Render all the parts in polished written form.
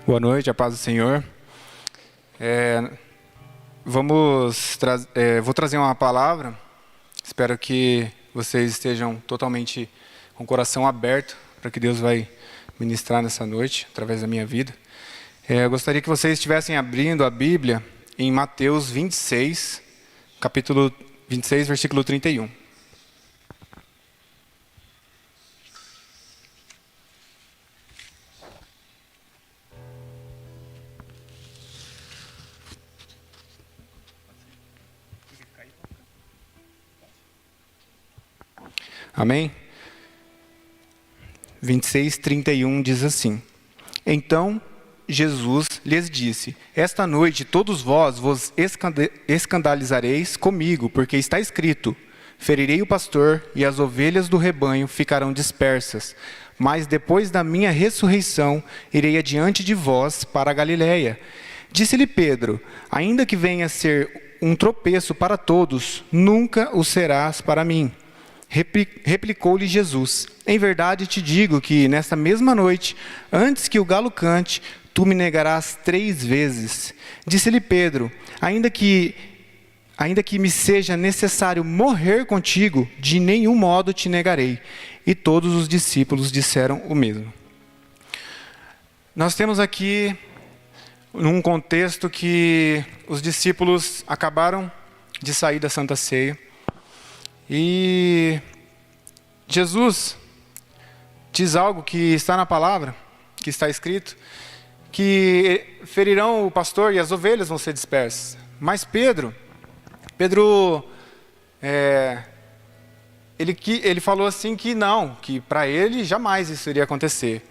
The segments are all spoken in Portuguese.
Boa noite, a paz do Senhor. Vou trazer uma palavra. Espero que vocês estejam totalmente com o coração aberto para que Deus vai ministrar nessa noite, através da minha vida. Eu gostaria que vocês estivessem abrindo a Bíblia em Mateus 26, capítulo 26, versículo 31. Amém? 26, 31 diz assim: Então Jesus lhes disse: Esta noite todos vós vos escandalizareis comigo, porque está escrito: Ferirei o pastor e as ovelhas do rebanho ficarão dispersas. Mas depois da minha ressurreição irei adiante de vós para a Galiléia. Disse-lhe Pedro: Ainda que venha a ser um tropeço para todos, nunca o serás para mim. Replicou-lhe Jesus: Em verdade te digo que nesta mesma noite, antes que o galo cante, tu me negarás 3 vezes. Disse-lhe Pedro: ainda que me seja necessário morrer contigo, de nenhum modo te negarei. E todos os discípulos disseram o mesmo. Nós temos aqui num contexto que os discípulos acabaram de sair da Santa Ceia. E Jesus diz algo que está na palavra, que está escrito, que ferirão o pastor e as ovelhas vão ser dispersas. Mas Pedro ele falou assim que não, que para ele jamais isso iria acontecer.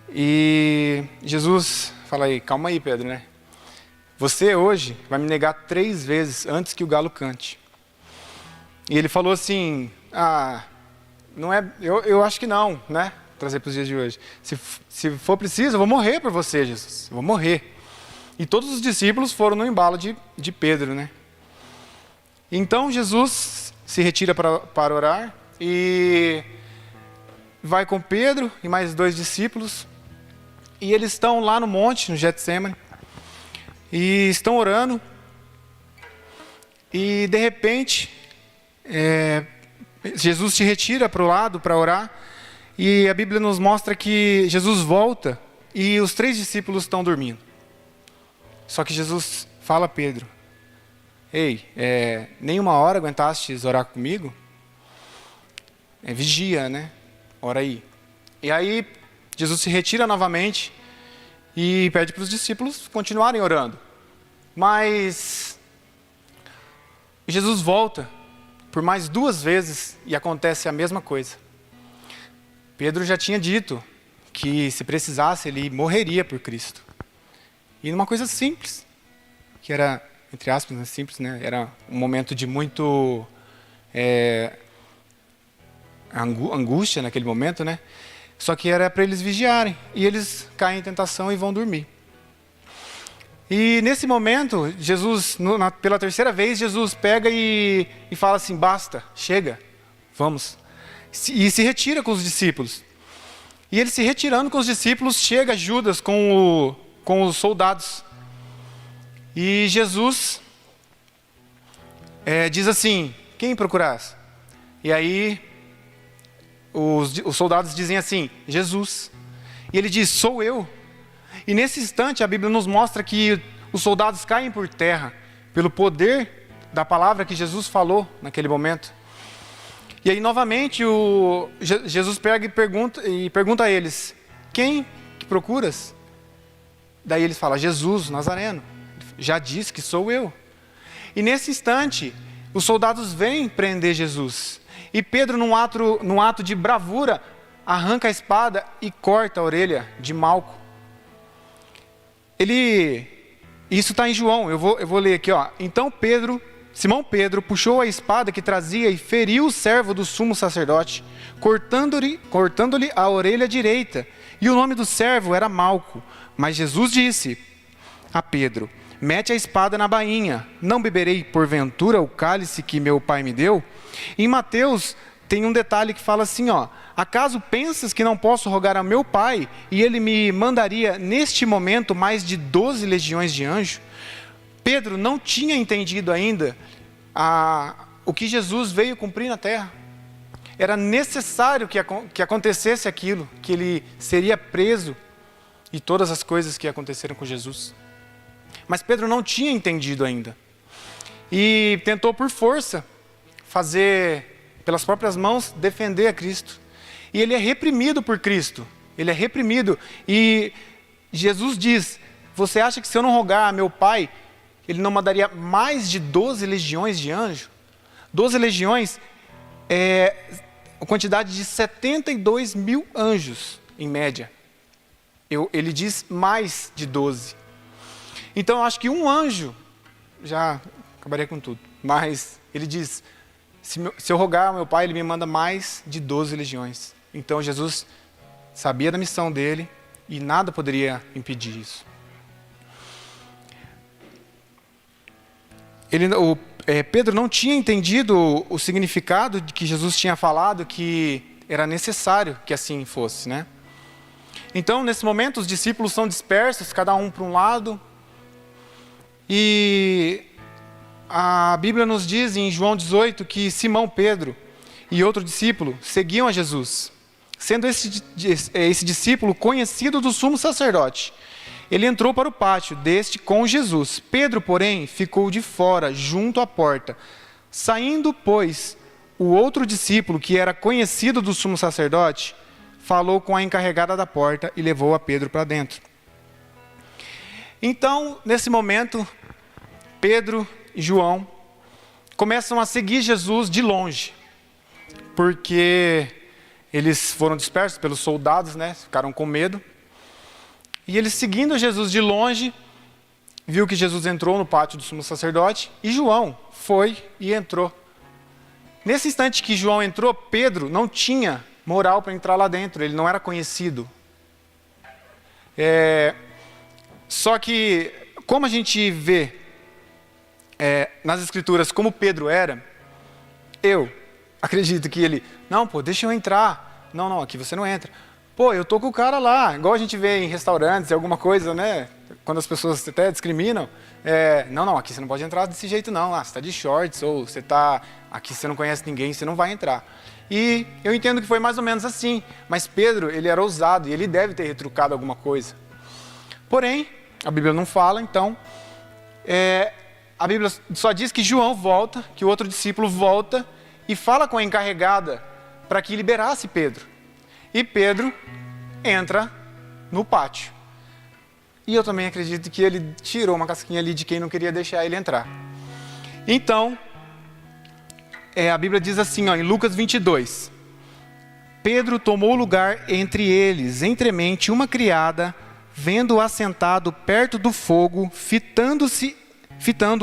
E Jesus fala aí: calma aí, Pedro, né? Você hoje vai me negar 3 vezes antes que o galo cante. E ele falou assim: não é, eu acho que não, né? Trazer para os dias de hoje. Se for preciso, eu vou morrer por você, Jesus. Eu vou morrer. E todos os discípulos foram no embalo de Pedro, né? Então Jesus se retira para orar e vai com Pedro e mais 2 discípulos. E eles estão lá no monte, no Getsemane, e estão orando. E de repente, Jesus se retira para o lado para orar, e a Bíblia nos mostra que Jesus volta e os 3 discípulos estão dormindo. Só que Jesus fala a Pedro: Ei, nem uma hora aguentastes orar comigo? Vigia, né? Ora aí. E aí Jesus se retira novamente e pede para os discípulos continuarem orando. Mas Jesus volta por mais 2 vezes e acontece a mesma coisa. Pedro já tinha dito que se precisasse ele morreria por Cristo. E numa coisa simples, que era, entre aspas, né, simples, né? Era um momento de muito angústia naquele momento, né? Só que era para eles vigiarem, e eles caem em tentação e vão dormir. E nesse momento, Jesus, pela 3ª vez, Jesus pega e fala assim: basta, chega, vamos. E se retira com os discípulos. E ele se retirando com os discípulos, chega Judas com os soldados. E Jesus diz assim: quem procurás? E aí os soldados dizem assim: Jesus. E ele diz: sou eu. E nesse instante a Bíblia nos mostra que os soldados caem por terra pelo poder da palavra que Jesus falou naquele momento. E aí novamente Jesus pega e pergunta a eles: quem que procuras? Daí eles falam: Jesus, Nazareno. Já disse que sou eu. E nesse instante os soldados vêm prender Jesus. E Pedro, num ato de bravura, arranca a espada e corta a orelha de Malco. Isso está em João, eu vou ler aqui, ó. Então Simão Pedro puxou a espada que trazia e feriu o servo do sumo sacerdote, cortando-lhe a orelha direita. E o nome do servo era Malco. Mas Jesus disse a Pedro: mete a espada na bainha, não beberei porventura o cálice que meu pai me deu? Em Mateus tem um detalhe que fala assim, ó: Acaso pensas que não posso rogar ao meu Pai e Ele me mandaria neste momento mais de 12 legiões de anjos? Pedro não tinha entendido ainda o que Jesus veio cumprir na terra. Era necessário que acontecesse aquilo, que ele seria preso e todas as coisas que aconteceram com Jesus. Mas Pedro não tinha entendido ainda. E tentou por força fazer, pelas próprias mãos, defender a Cristo. E ele é reprimido por Cristo. Ele é reprimido. E Jesus diz, você acha que se eu não rogar a meu Pai, Ele não mandaria mais de 12 legiões de anjos? 12 legiões é a quantidade de 72 mil anjos, em média. Ele diz mais de 12. Então, eu acho que um anjo, já acabaria com tudo. Mas ele diz, se eu rogar ao meu Pai, Ele me manda mais de 12 legiões. Então, Jesus sabia da missão dele e nada poderia impedir isso. Pedro não tinha entendido o significado de que Jesus tinha falado, que era necessário que assim fosse, né? Então, nesse momento, os discípulos são dispersos, cada um para um lado. E a Bíblia nos diz em João 18 que Simão Pedro e outro discípulo seguiam a Jesus, sendo esse discípulo conhecido do sumo sacerdote. Ele entrou para o pátio deste com Jesus. Pedro, porém, ficou de fora, junto à porta. Saindo, pois, o outro discípulo, que era conhecido do sumo sacerdote, falou com a encarregada da porta e levou a Pedro para dentro. Então, nesse momento, Pedro e João começam a seguir Jesus de longe, porque eles foram dispersos pelos soldados, né? Ficaram com medo. E eles, seguindo Jesus de longe, viu que Jesus entrou no pátio do sumo sacerdote, e João foi e entrou. Nesse instante que João entrou, Pedro não tinha moral para entrar lá dentro, ele não era conhecido. Só que, como a gente vê nas Escrituras como Pedro era, eu acredito que ele, não, deixa eu entrar. Não, aqui você não entra. Eu tô com o cara lá, igual a gente vê em restaurantes, alguma coisa, né? Quando as pessoas até discriminam. Não, aqui você não pode entrar desse jeito não. Você está de shorts, ou você está... Aqui você não conhece ninguém, você não vai entrar. E eu entendo que foi mais ou menos assim. Mas Pedro, ele era ousado e ele deve ter retrucado alguma coisa. Porém, a Bíblia não fala, então... a Bíblia só diz que João volta, que o outro discípulo volta e fala com a encarregada para que liberasse Pedro. E Pedro entra no pátio. E eu também acredito que ele tirou uma casquinha ali de quem não queria deixar ele entrar. Então, a Bíblia diz assim, em Lucas 22. Pedro tomou lugar entre eles, entremente uma criada, vendo-o assentado perto do fogo, fitando-o,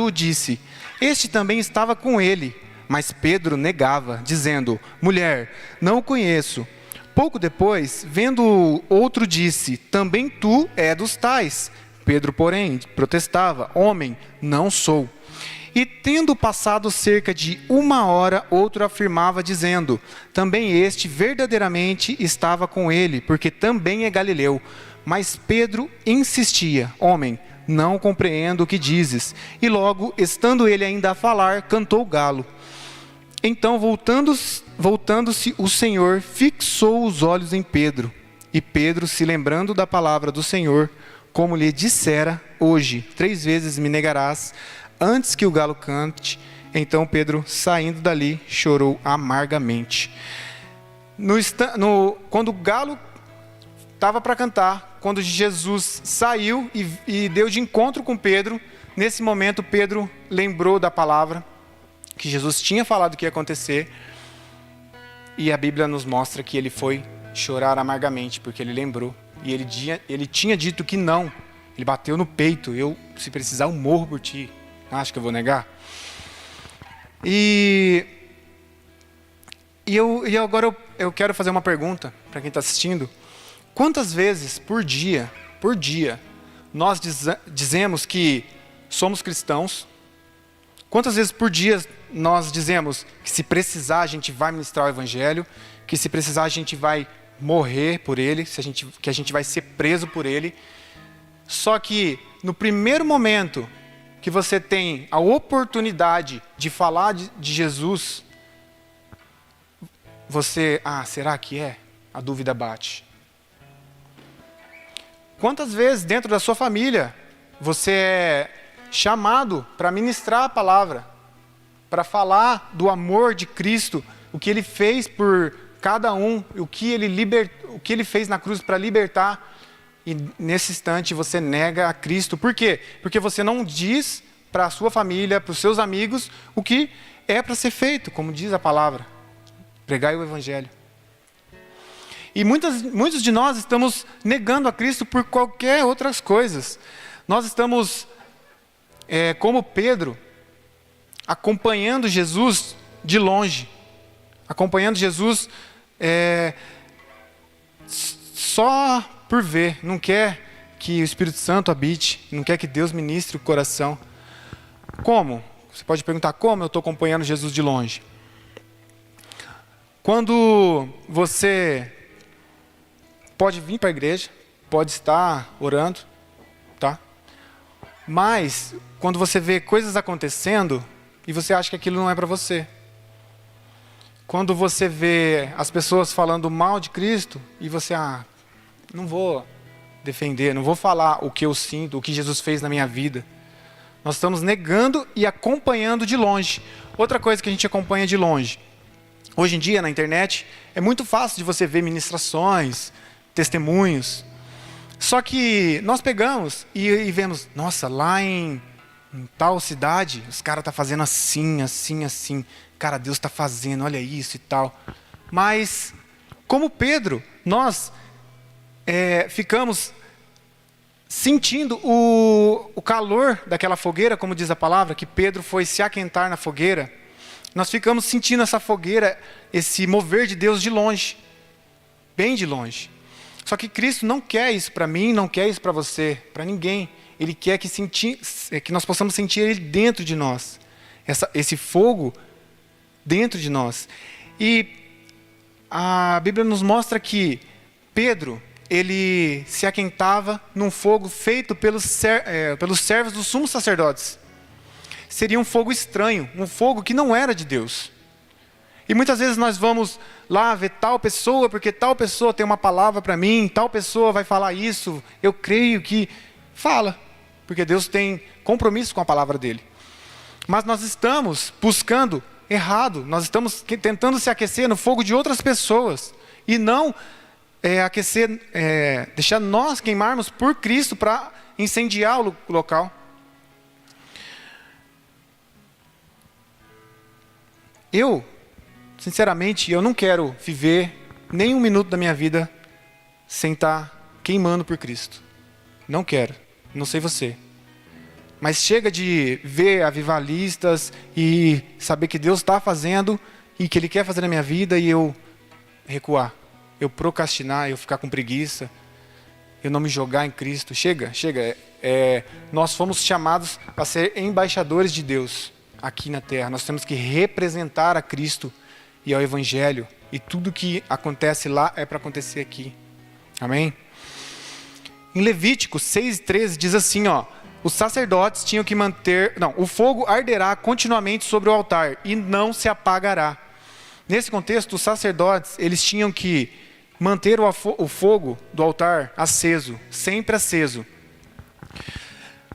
disse, este também estava com ele. Mas Pedro negava, dizendo, mulher, não o conheço. Pouco depois, vendo outro, disse, também tu és dos tais. Pedro, porém, protestava, homem, não sou. E tendo passado cerca de 1 hora, outro afirmava, dizendo, também este verdadeiramente estava com ele, porque também é galileu. Mas Pedro insistia, homem, não compreendo o que dizes. E logo, estando ele ainda a falar, cantou o galo. Então, voltando-se, o Senhor fixou os olhos em Pedro. E Pedro, se lembrando da palavra do Senhor, como lhe dissera, hoje, 3 vezes me negarás, antes que o galo cante. Então Pedro, saindo dali, chorou amargamente. Quando o galo estava para cantar, quando Jesus saiu e deu de encontro com Pedro, nesse momento Pedro lembrou da palavra que Jesus tinha falado que ia acontecer, e a Bíblia nos mostra que ele foi chorar amargamente, porque ele lembrou, e ele tinha dito que não, ele bateu no peito, se precisar eu morro por ti, acho que eu vou negar? E agora eu quero fazer uma pergunta para quem está assistindo, quantas vezes por dia, nós dizemos que somos cristãos? Quantas vezes por dia nós dizemos que se precisar a gente vai ministrar o Evangelho, que se precisar a gente vai morrer por ele, que a gente vai ser preso por ele. Só que no primeiro momento que você tem a oportunidade de falar de Jesus, você, será que é? A dúvida bate. Quantas vezes dentro da sua família você é chamado para ministrar a palavra, para falar do amor de Cristo, o que Ele fez por cada um, o que Ele fez na cruz para libertar, e nesse instante você nega a Cristo. Por quê? Porque você não diz para a sua família, para os seus amigos, o que é para ser feito, como diz a palavra, pregai o Evangelho. E muitos de nós estamos negando a Cristo por qualquer outras coisas. Nós estamos, como Pedro, acompanhando Jesus de longe. Acompanhando Jesus só por ver. Não quer que o Espírito Santo habite. Não quer que Deus ministre o coração. Como? Você pode perguntar, como eu estou acompanhando Jesus de longe? Quando você pode vir para a igreja, pode estar orando, tá? Mas, quando você vê coisas acontecendo, e você acha que aquilo não é para você. Quando você vê as pessoas falando mal de Cristo, e você, não vou defender, não vou falar o que eu sinto, o que Jesus fez na minha vida. Nós estamos negando e acompanhando de longe. Outra coisa que a gente acompanha de longe. Hoje em dia, na internet, é muito fácil de você ver ministrações, testemunhos. Só que nós pegamos e vemos, nossa, lá em tal cidade, os caras estão fazendo assim, assim, assim. Cara, Deus está fazendo, olha isso e tal. Mas, como Pedro, nós ficamos sentindo o calor daquela fogueira, como diz a palavra, que Pedro foi se aquentar na fogueira. Nós ficamos sentindo essa fogueira, esse mover de Deus de longe, bem de longe. Só que Cristo não quer isso para mim, não quer isso para você, para ninguém. Ele quer que nós possamos sentir Ele dentro de nós, esse fogo dentro de nós. E a Bíblia nos mostra que Pedro, ele se aquentava num fogo feito pelos servos dos sumos sacerdotes. Seria um fogo estranho, um fogo que não era de Deus. E muitas vezes nós vamos lá ver tal pessoa, porque tal pessoa tem uma palavra para mim, tal pessoa vai falar isso, eu creio que fala, porque Deus tem compromisso com a palavra dele. Mas nós estamos buscando errado, nós estamos tentando se aquecer no fogo de outras pessoas, e não deixar nós queimarmos por Cristo para incendiar o local. Sinceramente, eu não quero viver nem um minuto da minha vida sem estar queimando por Cristo. Não quero, não sei você. Mas chega de ver avivalistas e saber que Deus está fazendo e que Ele quer fazer na minha vida e eu recuar, eu procrastinar, eu ficar com preguiça, eu não me jogar em Cristo. Chega. Nós fomos chamados para ser embaixadores de Deus aqui na terra. Nós temos que representar a Cristo e ao Evangelho. E tudo que acontece lá é para acontecer aqui. Amém? Em Levítico 6:13 diz assim, os sacerdotes tinham que o fogo arderá continuamente sobre o altar e não se apagará. Nesse contexto, os sacerdotes, eles tinham que manter o fogo do altar aceso, sempre aceso.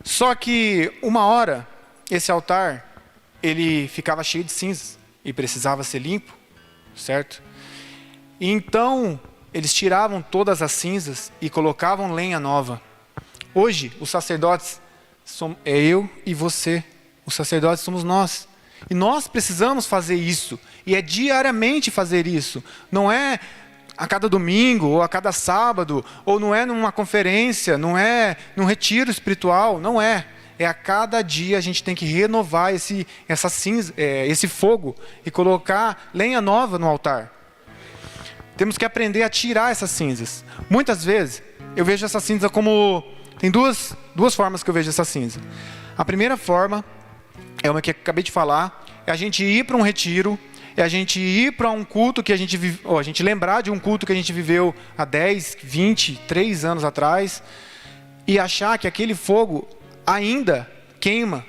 Só que uma hora, esse altar, ele ficava cheio de cinzas e precisava ser limpo, certo? E então, eles tiravam todas as cinzas e colocavam lenha nova. Hoje, os sacerdotes, é eu e você, os sacerdotes somos nós. E nós precisamos fazer isso, e é diariamente fazer isso. Não é a cada domingo, ou a cada sábado, ou não é numa conferência, não é num retiro espiritual, não é. É a cada dia a gente tem que renovar esse fogo e colocar lenha nova no altar. Temos que aprender a tirar essas cinzas. Muitas vezes eu vejo essa cinza como... Tem duas formas que eu vejo essa cinza. A primeira forma é uma que eu acabei de falar, é a gente ir para um retiro é a gente ir para um culto que a gente lembrar de um culto que a gente viveu há 10, 20, 3 anos atrás e achar que aquele fogo ainda queima.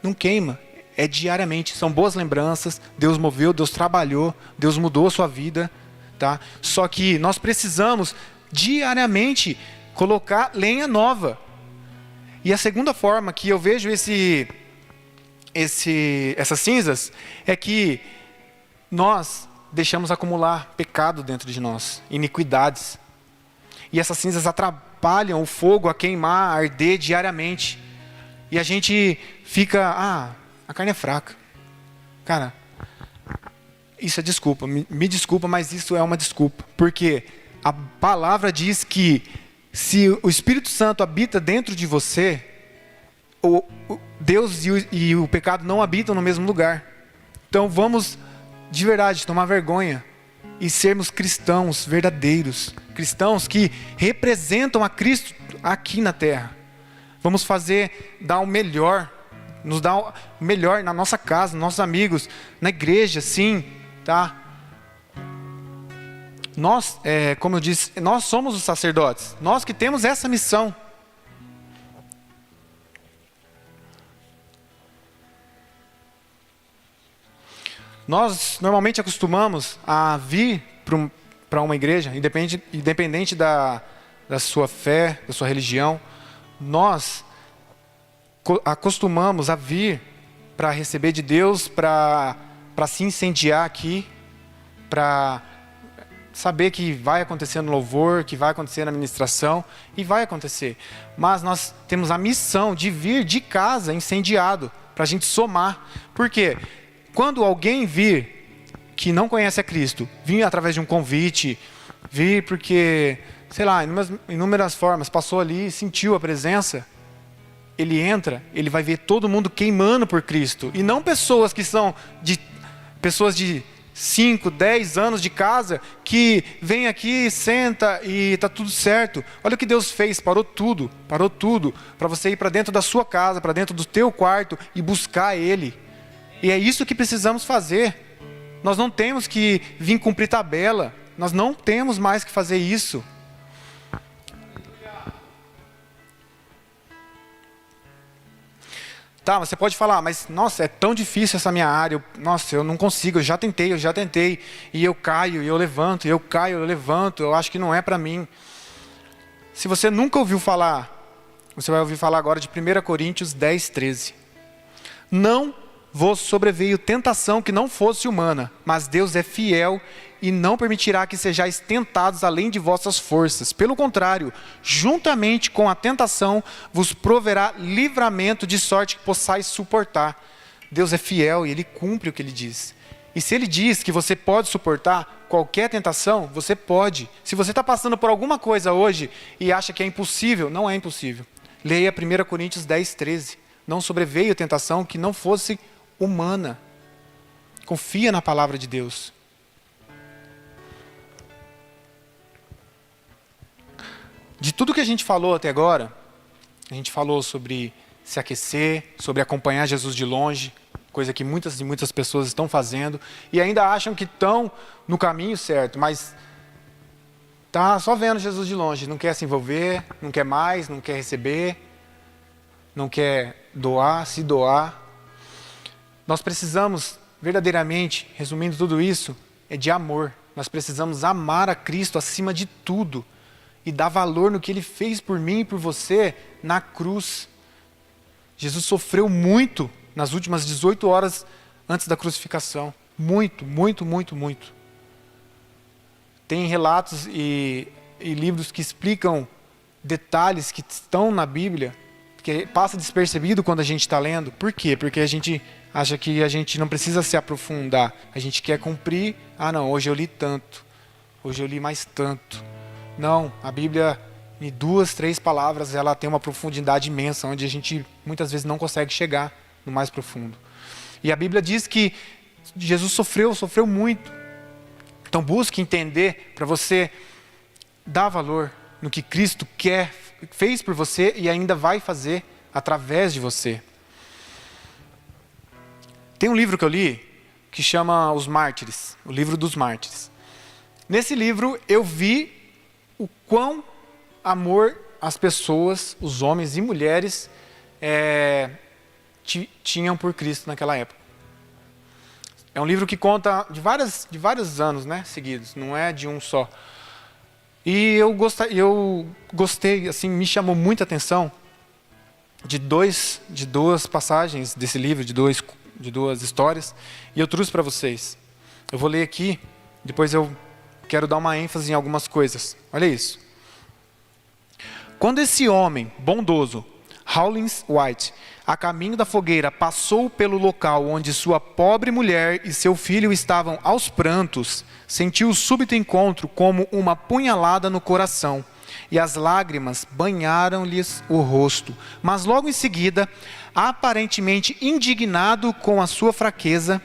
Não queima, é diariamente, são boas lembranças, Deus moveu, Deus trabalhou, Deus mudou a sua vida, tá? Só que nós precisamos diariamente colocar lenha nova. E a segunda forma que eu vejo essas cinzas é que nós deixamos acumular pecado dentro de nós, iniquidades. E essas cinzas atrapalham o fogo a queimar, a arder diariamente. E a gente fica, a carne é fraca. Cara, isso é desculpa, me desculpa, mas isso é uma desculpa. Porque a palavra diz que se o Espírito Santo habita dentro de você, Deus e o pecado não habitam no mesmo lugar. Então vamos, de verdade, tomar vergonha e sermos cristãos verdadeiros. Cristãos que representam a Cristo aqui na terra. Vamos dar o melhor, nos dar o melhor na nossa casa, nos nossos amigos, na igreja, sim, tá? Nós, como eu disse, nós somos os sacerdotes. Nós que temos essa missão. Nós normalmente acostumamos a vir para uma igreja, independente da sua fé, da sua religião. Nós acostumamos a vir para receber de Deus, para se incendiar aqui, para saber que vai acontecer no louvor, que vai acontecer na ministração, e vai acontecer. Mas nós temos a missão de vir de casa incendiado, para a gente somar. Por quê? Quando alguém vir que não conhece a Cristo, vir através de um convite, vir porque, sei lá, inúmeras formas, passou ali, sentiu a presença, ele entra, ele vai ver todo mundo queimando por Cristo. E não pessoas que são pessoas de 5, 10 anos de casa, que vem aqui, senta e está tudo certo. Olha o que Deus fez, parou tudo, para você ir para dentro da sua casa, para dentro do teu quarto e buscar Ele. E é isso que precisamos fazer. Nós não temos que vir cumprir tabela, nós não temos mais que fazer isso. Tá, você pode falar, mas nossa, é tão difícil essa minha área, eu não consigo, eu já tentei, e eu caio, e eu levanto, eu acho que não é para mim. Se você nunca ouviu falar, você vai ouvir falar agora de 1 Coríntios 10, 13. Não vos sobreveio tentação que não fosse humana, mas Deus é fiel e não permitirá que sejais tentados além de vossas forças. Pelo contrário, juntamente com a tentação, vos proverá livramento de sorte que possais suportar. Deus é fiel e Ele cumpre o que Ele diz. E se Ele diz que você pode suportar qualquer tentação, você pode. Se você está passando por alguma coisa hoje e acha que é impossível, não é impossível. Leia 1 Coríntios 10, 13. Não sobreveio tentação que não fosse humana. Confia na palavra de Deus. De tudo que a gente falou até agora, a gente falou sobre se aquecer, sobre acompanhar Jesus de longe, coisa que muitas e muitas pessoas estão fazendo, e ainda acham que estão no caminho certo, mas tá só vendo Jesus de longe, não quer se envolver, não quer mais, não quer receber, não quer se doar. Nós precisamos, verdadeiramente, resumindo tudo isso, é de amor. Nós precisamos amar a Cristo acima de tudo e dar valor no que Ele fez por mim e por você na cruz. Jesus sofreu muito nas últimas 18 horas antes da crucificação. Muito, muito, muito, muito. Tem relatos e livros que explicam detalhes que estão na Bíblia, que passa despercebido quando a gente está lendo. Por quê? Porque a gente acha que a gente não precisa se aprofundar. A gente quer cumprir. Não, hoje eu li tanto. Hoje eu li mais tanto. Não, a Bíblia, em 2, 3 palavras, ela tem uma profundidade imensa, onde a gente muitas vezes não consegue chegar no mais profundo. E a Bíblia diz que Jesus sofreu muito. Então busque entender, para você dar valor no que Cristo fez por você e ainda vai fazer através de você. Tem um livro que eu li, que chama Os Mártires, o livro dos Mártires. Nesse livro eu vi o quão amor as pessoas, os homens e mulheres, tinham por Cristo naquela época. É um livro que conta de vários anos, né, seguidos, não é de um só. E eu gostei, assim, me chamou muita atenção de duas passagens desse livro, de duas histórias, e eu trouxe para vocês. Eu vou ler aqui, depois eu quero dar uma ênfase em algumas coisas. Olha isso. Quando esse homem bondoso, Rawlins White, a caminho da fogueira, passou pelo local onde sua pobre mulher e seu filho estavam aos prantos, sentiu o súbito encontro como uma punhalada no coração, e as lágrimas banharam-lhes o rosto. Mas logo em seguida, aparentemente indignado com a sua fraqueza,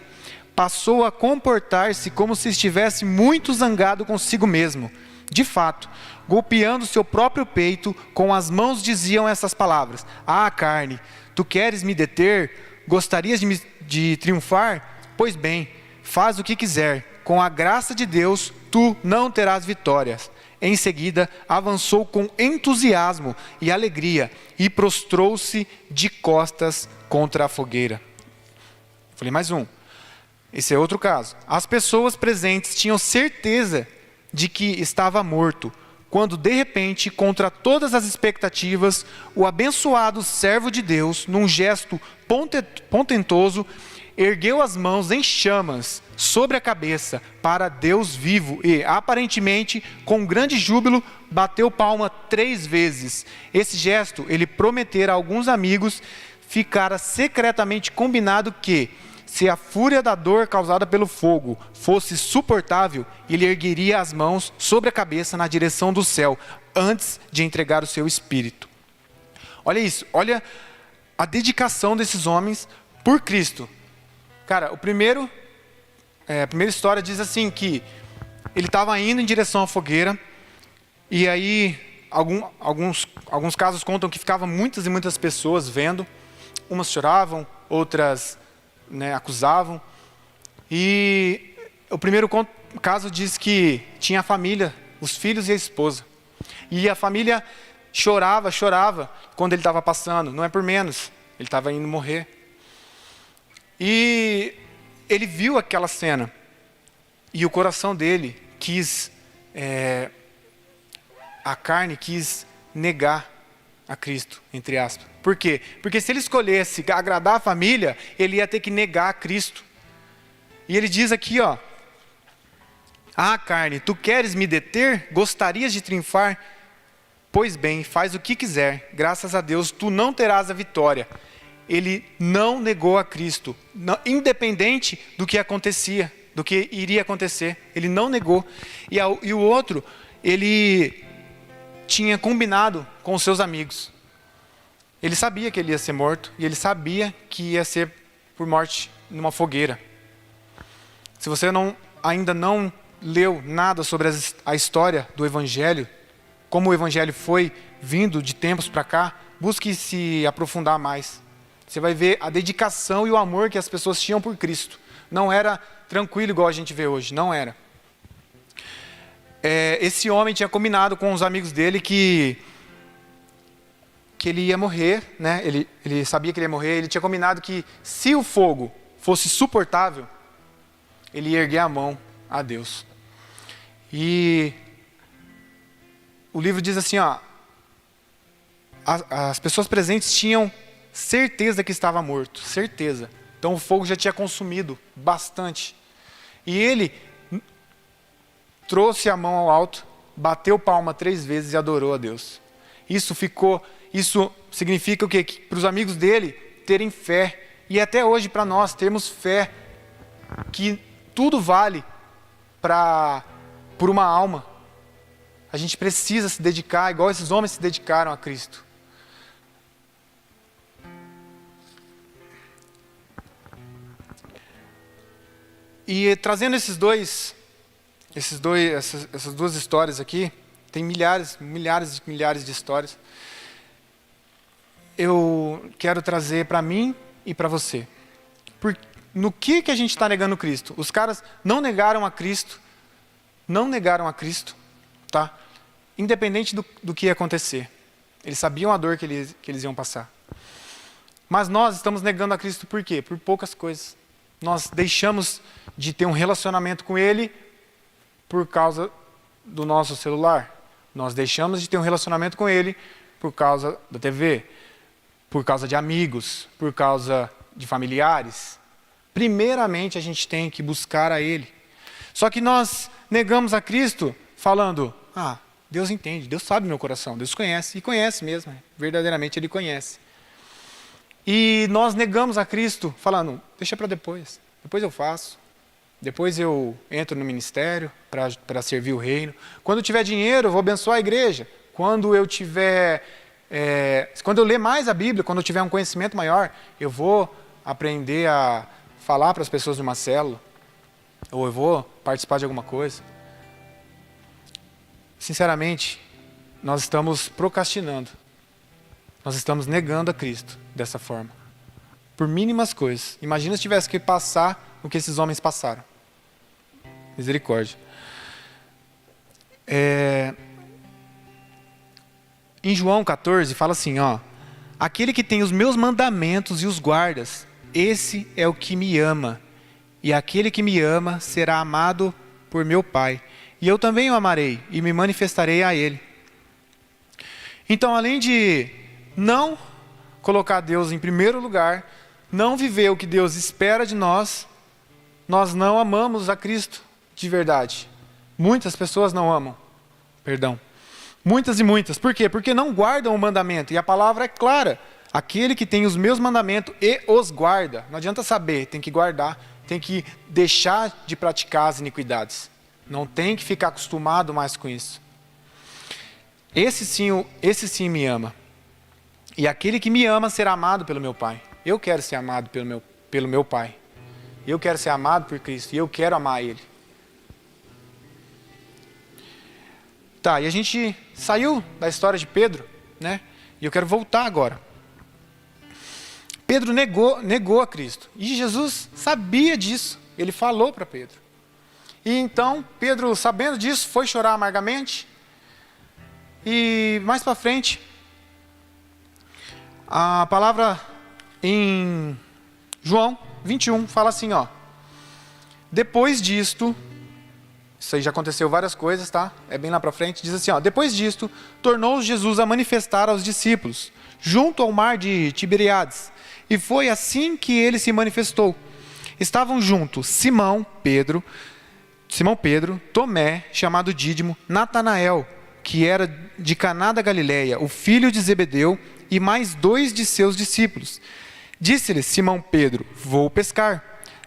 passou a comportar-se como se estivesse muito zangado consigo mesmo. De fato, golpeando seu próprio peito, com as mãos diziam essas palavras: "Ah, carne, tu queres me deter? Gostarias de triunfar? Pois bem, faz o que quiser. Com a graça de Deus, tu não terás vitórias." Em seguida, avançou com entusiasmo e alegria e prostrou-se de costas contra a fogueira. Falei mais um. Esse é outro caso. As pessoas presentes tinham certeza de que estava morto, quando de repente, contra todas as expectativas, o abençoado servo de Deus, num gesto pontentoso, ergueu as mãos em chamas sobre a cabeça para Deus vivo e, aparentemente, com grande júbilo, bateu palma 3 vezes. Esse gesto, ele prometera a alguns amigos, ficara secretamente combinado que, se a fúria da dor causada pelo fogo fosse suportável, ele ergueria as mãos sobre a cabeça na direção do céu, antes de entregar o seu espírito. Olha isso, olha a dedicação desses homens por Cristo. Cara, a primeira história diz assim, que ele estava indo em direção à fogueira, e aí alguns casos contam que ficavam muitas e muitas pessoas vendo, umas choravam, outras, né, acusavam. E o primeiro caso diz que tinha a família, os filhos e a esposa. E a família chorava quando ele estava passando, não é por menos, ele estava indo morrer. E ele viu aquela cena, e o coração dele a carne quis negar a Cristo, entre aspas. Por quê? Porque se ele escolhesse agradar a família, ele ia ter que negar a Cristo. E ele diz aqui, ó: "Ah, carne, tu queres me deter? Gostarias de triunfar? Pois bem, faz o que quiser. Graças a Deus, tu não terás a vitória." Ele não negou a Cristo, independente do que acontecia, do que iria acontecer. Ele não negou. E o outro, ele tinha combinado com os seus amigos. Ele sabia que ele ia ser morto, e ele sabia que ia ser por morte numa fogueira. Se você ainda não leu nada sobre a história do Evangelho, como o Evangelho foi vindo de tempos para cá, busque se aprofundar mais. Você vai ver a dedicação e o amor que as pessoas tinham por Cristo. Não era tranquilo igual a gente vê hoje, não era. Esse homem tinha combinado com os amigos dele que ele ia morrer, né? Ele sabia que ele ia morrer. Ele tinha combinado que, se o fogo fosse suportável, ele ia erguer a mão a Deus. E o livro diz assim, ó: as pessoas presentes tinham certeza que estava morto, certeza. Então o fogo já tinha consumido bastante. E ele trouxe a mão ao alto, bateu palma 3 vezes e adorou a Deus. Isso significa o quê? Que para os amigos dele terem fé, e até hoje para nós termos fé, que tudo vale por uma alma. A gente precisa se dedicar, igual esses homens se dedicaram a Cristo. E trazendo essas duas histórias aqui, tem milhares de histórias. Eu quero trazer para mim e para você. no que a gente está negando Cristo? Os caras não negaram a Cristo, tá? Independente do que ia acontecer. Eles sabiam a dor que eles iam passar. Mas nós estamos negando a Cristo por quê? Por poucas coisas. Nós deixamos de ter um relacionamento com Ele por causa do nosso celular. Nós deixamos de ter um relacionamento com Ele por causa da TV, por causa de amigos, por causa de familiares. Primeiramente, a gente tem que buscar a Ele. Só que nós negamos a Cristo falando, Deus entende, Deus sabe meu coração, Deus conhece, e conhece mesmo, verdadeiramente Ele conhece. E nós negamos a Cristo falando, deixa para depois eu faço, depois eu entro no ministério para servir o reino. Quando eu tiver dinheiro, eu vou abençoar a igreja. Quando eu ler mais a Bíblia, quando eu tiver um conhecimento maior, eu vou aprender a falar para as pessoas de uma célula, ou eu vou participar de alguma coisa. Sinceramente, nós estamos procrastinando. Nós estamos negando a Cristo dessa forma. Por mínimas coisas. Imagina se tivesse que passar o que esses homens passaram. Misericórdia. Em João 14 fala assim, aquele que tem os meus mandamentos e os guardas, esse é o que me ama. E aquele que me ama será amado por meu Pai. E eu também o amarei e me manifestarei a ele. Então, além de não colocar Deus em primeiro lugar, não viver o que Deus espera de nós, nós não amamos a Cristo de verdade. Muitas pessoas não amam. Muitas e muitas. Por quê? Porque não guardam o mandamento. E a palavra é clara. Aquele que tem os meus mandamentos e os guarda. Não adianta saber, tem que guardar. Tem que deixar de praticar as iniquidades. Não tem que ficar acostumado mais com isso. Esse sim me ama. E aquele que me ama será amado pelo meu Pai. Eu quero ser amado pelo meu Pai. Eu quero ser amado por Cristo. E eu quero amar Ele. Tá, e a gente saiu da história de Pedro, né? E eu quero voltar agora. Pedro negou a Cristo. E Jesus sabia disso. Ele falou para Pedro. E então, Pedro, sabendo disso, foi chorar amargamente. E mais para frente, a palavra em João 21 fala assim, depois disto, isso aí já aconteceu várias coisas, tá? É bem lá para frente, diz assim, depois disto, tornou Jesus a manifestar aos discípulos, junto ao mar de Tiberíades, e foi assim que ele se manifestou. Estavam juntos Simão Pedro, Tomé, chamado Dídimo, Natanael, que era de Caná da Galileia, o filho de Zebedeu, e mais 2 de seus discípulos. Disse-lhe Simão Pedro, vou pescar.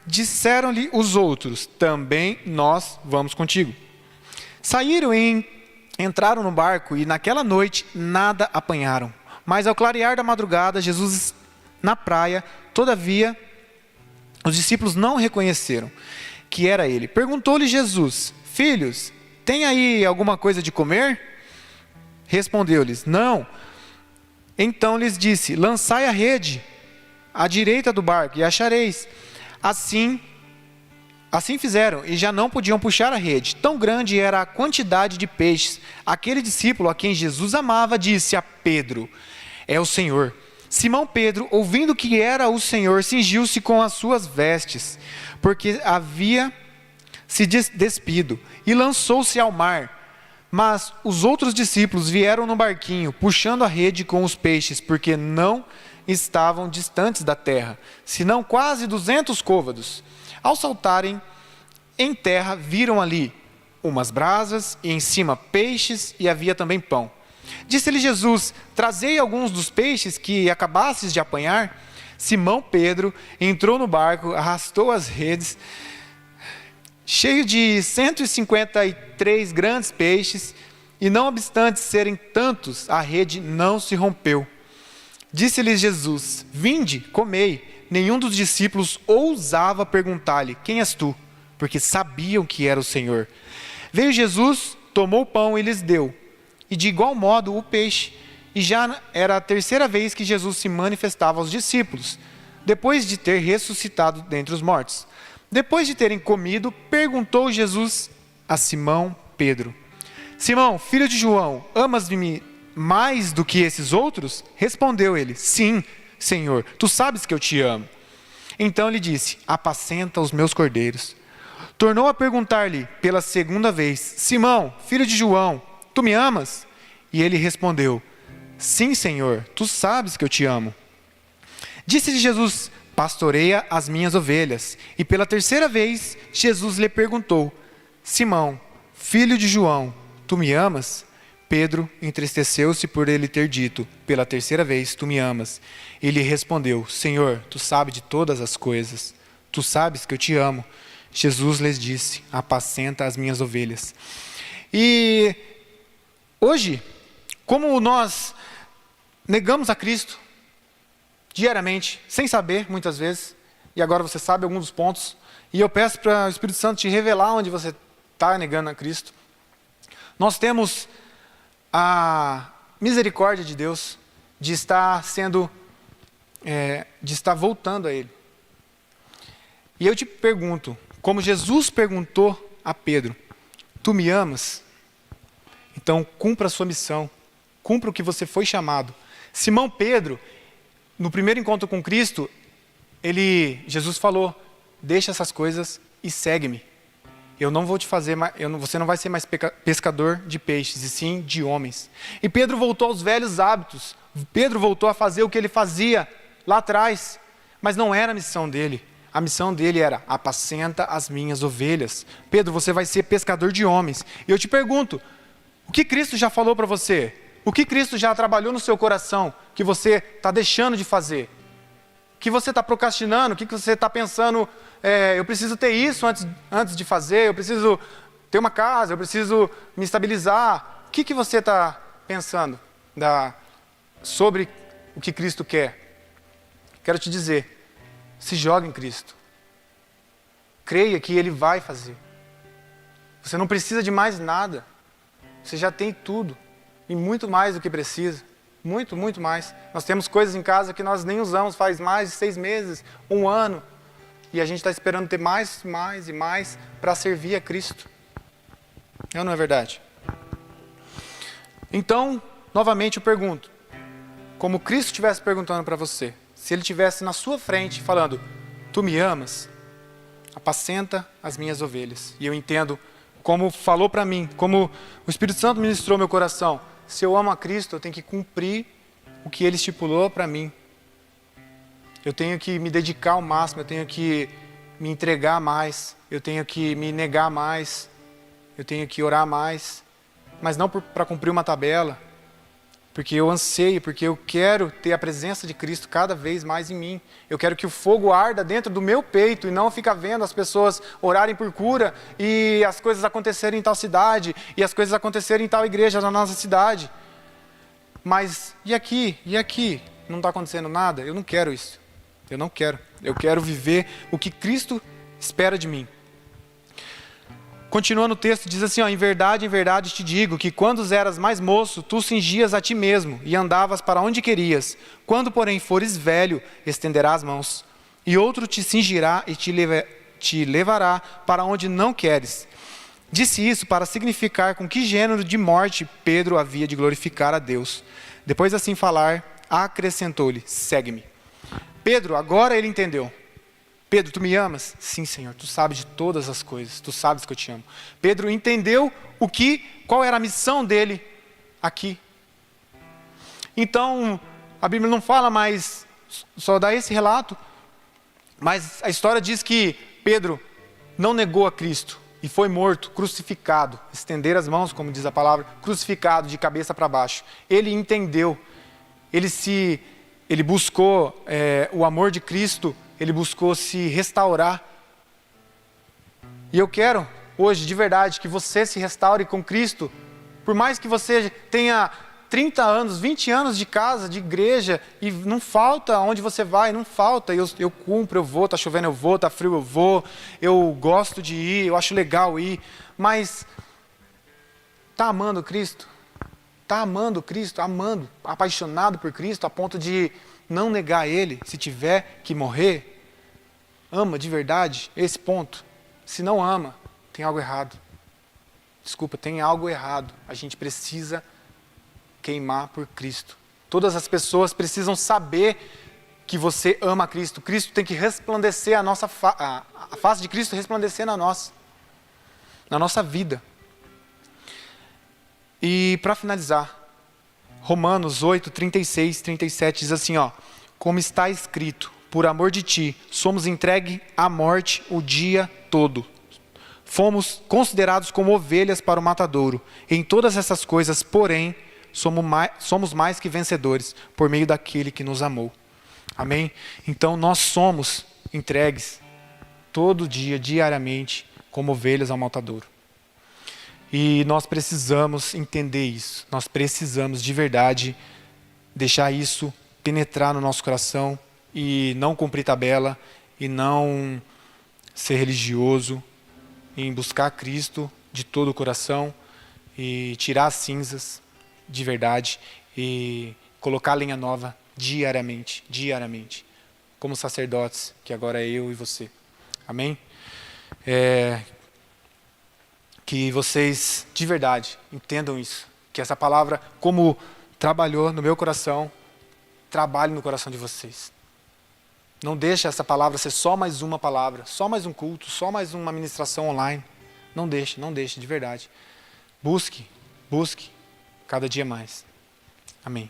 Disseram-lhe os outros, também nós vamos contigo. Saíram e entraram no barco, e naquela noite nada apanharam. Mas ao clarear da madrugada, Jesus na praia, todavia, os discípulos não reconheceram que era ele. Perguntou-lhe Jesus, filhos, tem aí alguma coisa de comer? Respondeu-lhes, não. Então lhes disse, lançai a rede à direita do barco e achareis. Assim fizeram e já não podiam puxar a rede. Tão grande era a quantidade de peixes. Aquele discípulo a quem Jesus amava disse a Pedro, é o Senhor. Simão Pedro, ouvindo que era o Senhor, cingiu-se com as suas vestes, porque havia se despido, e lançou-se ao mar. Mas os outros discípulos vieram no barquinho, puxando a rede com os peixes, porque não estavam distantes da terra, senão quase 200 côvados. Ao saltarem em terra, viram ali umas brasas, e em cima peixes, e havia também pão. Disse-lhe Jesus, trazei alguns dos peixes que acabastes de apanhar. Simão Pedro entrou no barco, arrastou as redes, cheio de 153 grandes peixes, e não obstante serem tantos, a rede não se rompeu. Disse-lhes Jesus, vinde, comei. Nenhum dos discípulos ousava perguntar-lhe, quem és tu? Porque sabiam que era o Senhor. Veio Jesus, tomou o pão e lhes deu, e de igual modo o peixe. E já era a terceira vez que Jesus se manifestava aos discípulos. depois de ter ressuscitado dentre os mortos. Depois de terem comido, perguntou Jesus a Simão Pedro: Simão, filho de João, amas-me mais do que esses outros? Respondeu ele: Sim, Senhor, tu sabes que eu te amo. Então lhe disse: apacenta os meus cordeiros. Tornou a perguntar-lhe pela segunda vez: Simão, filho de João, tu me amas? E ele respondeu: Sim, Senhor, tu sabes que eu te amo. Disse-lhe Jesus: pastoreia as minhas ovelhas. E pela terceira vez, Jesus lhe perguntou: Simão, filho de João, tu me amas? Pedro entristeceu-se por ele ter dito: pela terceira vez, tu me amas. E lhe respondeu: Senhor, tu sabes de todas as coisas. Tu sabes que eu te amo. Jesus lhes disse: apacenta as minhas ovelhas. E hoje, como nós negamos a Cristo diariamente, sem saber muitas vezes, e agora você sabe alguns dos pontos, e eu peço para o Espírito Santo te revelar onde você está negando a Cristo. Nós temos a misericórdia de Deus de estar voltando a Ele. E eu te pergunto, como Jesus perguntou a Pedro: tu me amas? Então cumpra a sua missão, cumpra o que você foi chamado. Simão Pedro, no primeiro encontro com Cristo, Jesus falou: deixa essas coisas e segue-me. Eu não vou te fazer, você não vai ser mais pescador de peixes, e sim de homens. E Pedro voltou aos velhos hábitos. Pedro voltou a fazer o que ele fazia lá atrás, mas não era a missão dele. A missão dele era: apacenta as minhas ovelhas. Pedro, você vai ser pescador de homens. E eu te pergunto, o que Cristo já falou para você? O que Cristo já trabalhou no seu coração que você está deixando de fazer? Que você está procrastinando? O que você está pensando? Eu preciso ter isso antes de fazer, eu preciso ter uma casa, eu preciso me estabilizar. O que você está pensando sobre o que Cristo quer? Quero te dizer, se joga em Cristo. Creia que Ele vai fazer. Você não precisa de mais nada. Você já tem tudo. E muito mais do que precisa. Muito, muito mais. Nós temos coisas em casa que nós nem usamos faz mais de 6 meses, 1 ano. E a gente está esperando ter mais e mais para servir a Cristo. Não é verdade? Então, novamente eu pergunto, como Cristo estivesse perguntando para você, se Ele estivesse na sua frente falando: tu me amas? Apacenta as minhas ovelhas. E eu entendo, como falou para mim, como o Espírito Santo ministrou meu coração: se eu amo a Cristo, eu tenho que cumprir o que Ele estipulou para mim. Eu tenho que me dedicar ao máximo, eu tenho que me entregar mais, eu tenho que me negar mais, eu tenho que orar mais, mas não para cumprir uma tabela, porque eu anseio, porque eu quero ter a presença de Cristo cada vez mais em mim. Eu quero que o fogo arda dentro do meu peito e não ficar vendo as pessoas orarem por cura e as coisas acontecerem em tal cidade e as coisas acontecerem em tal igreja na nossa cidade. Mas e aqui? E aqui? Não está acontecendo nada? Eu não quero isso. Eu não quero. Eu quero viver o que Cristo espera de mim. Continuando o texto, diz assim: em verdade te digo que quando eras mais moço, tu cingias a ti mesmo e andavas para onde querias. Quando, porém, fores velho, estenderás as mãos, e outro te cingirá e te levará para onde não queres. Disse isso para significar com que gênero de morte Pedro havia de glorificar a Deus. Depois de assim falar, acrescentou-lhe: segue-me. Pedro, agora ele entendeu. Pedro, tu me amas? Sim, Senhor, tu sabes de todas as coisas, tu sabes que eu te amo. Pedro entendeu qual era a missão dele aqui. Então, a Bíblia não fala mais, só dá esse relato, mas a história diz que Pedro não negou a Cristo e foi morto, crucificado, estender as mãos, como diz a palavra, crucificado de cabeça para baixo. Ele entendeu, ele buscou o amor de Cristo, ele buscou se restaurar. E eu quero hoje, de verdade, que você se restaure com Cristo. Por mais que você tenha 30 anos, 20 anos de casa, de igreja, e não falta onde você vai, não falta. Eu cumpro, eu vou, está chovendo eu vou, está frio eu vou, eu gosto de ir, eu acho legal ir. Mas está amando Cristo? Está amando Cristo? Amando, apaixonado por Cristo, a ponto de não negar Ele, se tiver que morrer, ama de verdade, esse ponto. Se não ama, tem algo errado. Desculpa, tem algo errado. A gente precisa queimar por Cristo. Todas as pessoas precisam saber que você ama Cristo. Cristo tem que resplandecer a face de Cristo resplandecer na nossa vida. E para finalizar, Romanos 8, 36, 37 diz assim, como está escrito, por amor de ti, somos entregue à morte o dia todo. Fomos considerados como ovelhas para o matadouro. Em todas essas coisas, porém, somos mais que vencedores, por meio daquele que nos amou. Amém? Então, nós somos entregues todo dia, diariamente, como ovelhas ao matadouro. E nós precisamos entender isso. Nós precisamos, de verdade, deixar isso penetrar no nosso coração e não cumprir tabela, e não ser religioso, em buscar Cristo de todo o coração e tirar as cinzas de verdade e colocar lenha nova diariamente, como sacerdotes, que agora é eu e você. Amém? Que vocês, de verdade, entendam isso. Que essa palavra, como trabalhou no meu coração, trabalhe no coração de vocês. Não deixe essa palavra ser só mais uma palavra, só mais um culto, só mais uma ministração online. Não deixe, de verdade. Busque cada dia mais. Amém.